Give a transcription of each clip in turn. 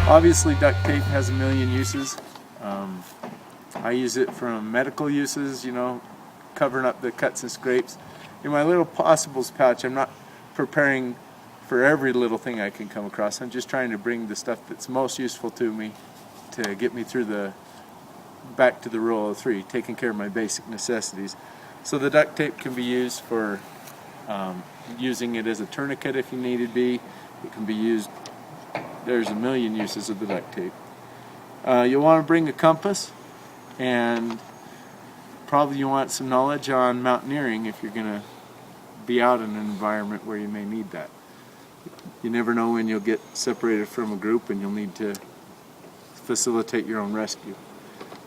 Obviously duct tape has a million uses. I use it from medical uses, you know, covering up the cuts and scrapes. In my little possibles pouch, I'm not preparing for every little thing I can come across. I'm just trying to bring the stuff that's most useful to me to get me through back to the rule of three, taking care of my basic necessities. So the duct tape can be used for using it as a tourniquet if you need to be. It can be used, there's a million uses of the duct tape. You'll want to bring a compass, and probably you want some knowledge on mountaineering if you're going to be out in an environment where you may need that. You never know when you'll get separated from a group and you'll need to facilitate your own rescue.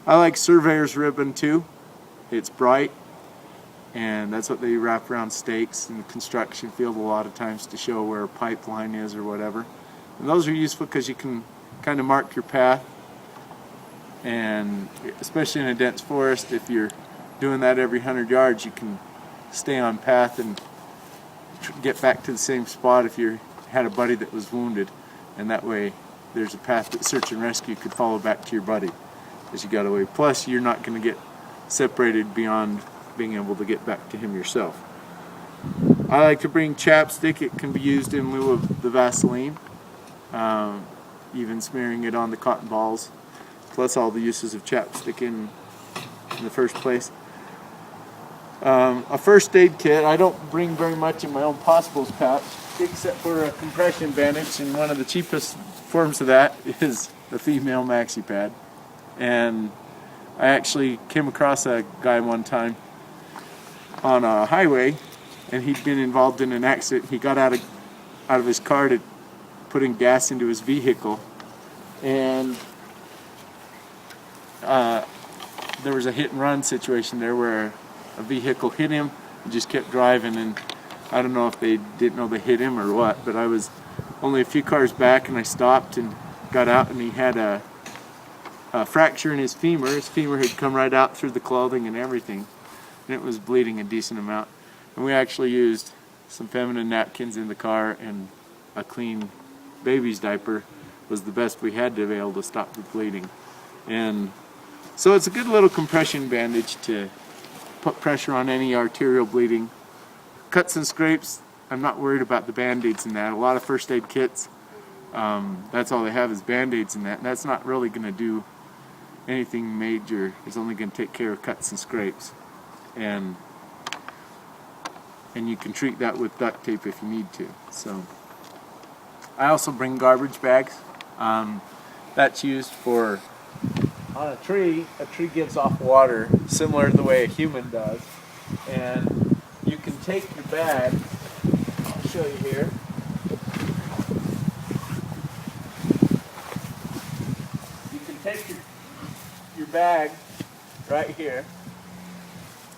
I like surveyor's ribbon too. It's bright, and that's what they wrap around stakes in the construction field a lot of times to show where a pipeline is or whatever. And those are useful because you can kind of mark your path, and especially in a dense forest, if you're doing that every 100 yards, you can stay on path and get back to the same spot if you had a buddy that was wounded, and that way there's a path that search and rescue could follow back to your buddy as you got away. Plus, you're not going to get separated beyond being able to get back to him yourself. I like to bring chapstick. It can be used in lieu of the Vaseline, even smearing it on the cotton balls, plus all the uses of chapstick in the first place. A first aid kit. I don't bring very much in my own possibles pouch, except for a compression bandage, and one of the cheapest forms of that is the female maxi pad. And I actually came across a guy one time on a highway, and he'd been involved in an accident. He got out of his car to put in gas into his vehicle, and there was a hit and run situation there where a vehicle hit him and just kept driving, and I don't know if they didn't know they hit him or what, but I was only a few cars back, and I stopped and got out, and he had a fracture in his femur. His femur had come right out through the clothing and everything, and it was bleeding a decent amount. And we actually used some feminine napkins in the car, and a clean baby's diaper was the best we had to be able to stop the bleeding. And so it's a good little compression bandage to put pressure on any arterial bleeding. Cuts and scrapes, I'm not worried about the band-aids in that. A lot of first aid kits, that's all they have is band-aids in that. And that's not really going to do anything major. It's only going to take care of cuts and scrapes. And you can treat that with duct tape if you need to. So I also bring garbage bags. That's used for, on a tree gives off water similar to the way a human does, and you can take your bag, I'll show you here. You can take your bag right here,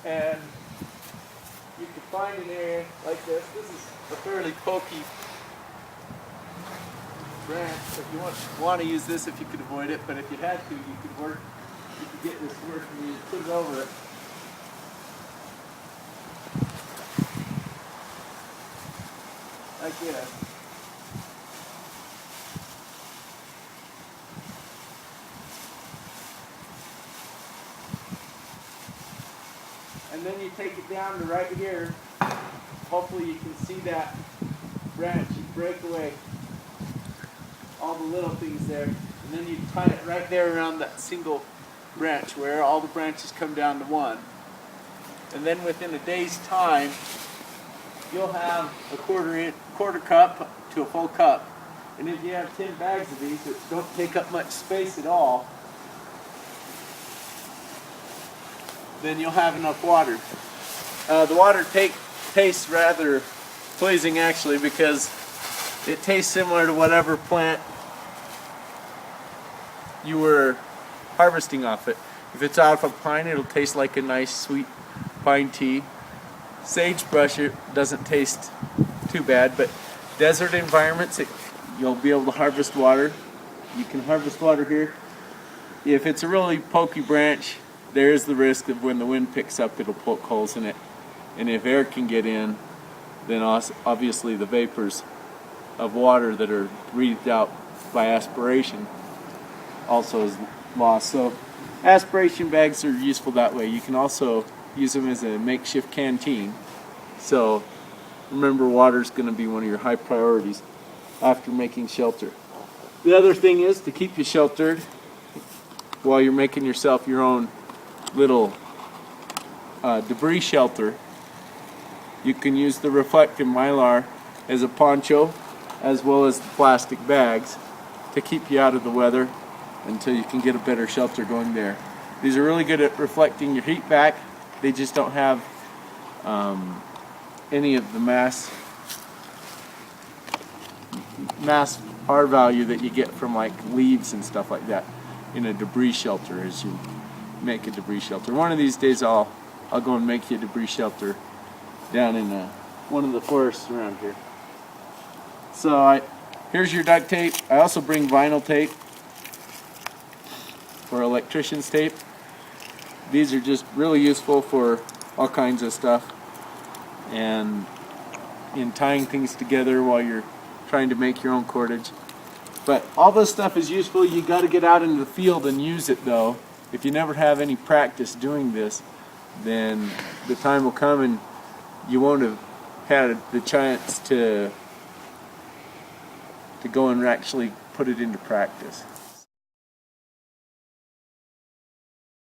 and you can find an area like this. This is a fairly pokey branch. If you want to use this, if you could avoid it, but if you had to, you could get this work and you put it over it. Like this. And then you take it down to right here. Hopefully you can see that branch. You break away all the little things there, and then you tie it right there around that single branch where all the branches come down to one. And then within a day's time, you'll have a quarter cup to a full cup. And if you have 10 bags of these that don't take up much space at all, then you'll have enough water. The water tastes rather pleasing actually, because it tastes similar to whatever plant you were harvesting off it. If it's out of a pine, it'll taste like a nice sweet pine tea. Sagebrush, it doesn't taste too bad, but desert environments, you'll be able to harvest water. You can harvest water here. If it's a really pokey branch, there's the risk of when the wind picks up, it'll poke holes in it. And if air can get in, then obviously the vapors of water that are breathed out by aspiration also is lost. So aspiration bags are useful that way. You can also use them as a makeshift canteen. So remember, water is going to be one of your high priorities after making shelter. The other thing is to keep you sheltered while you're making yourself your own little debris shelter. You can use the reflective mylar as a poncho, as well as the plastic bags, to keep you out of the weather until you can get a better shelter going there. These are really good at reflecting your heat back. They just don't have any of the mass R value that you get from like leaves and stuff like that in a debris shelter as you make a debris shelter. One of these days I'll go and make you a debris shelter down in one of the forests around here. So here's your duct tape. I also bring vinyl tape or electrician's tape. These are just really useful for all kinds of stuff and in tying things together while you're trying to make your own cordage. But all this stuff is useful. You got to get out into the field and use it though. If you never have any practice doing this, then the time will come and you won't have had the chance to go and actually put it into practice.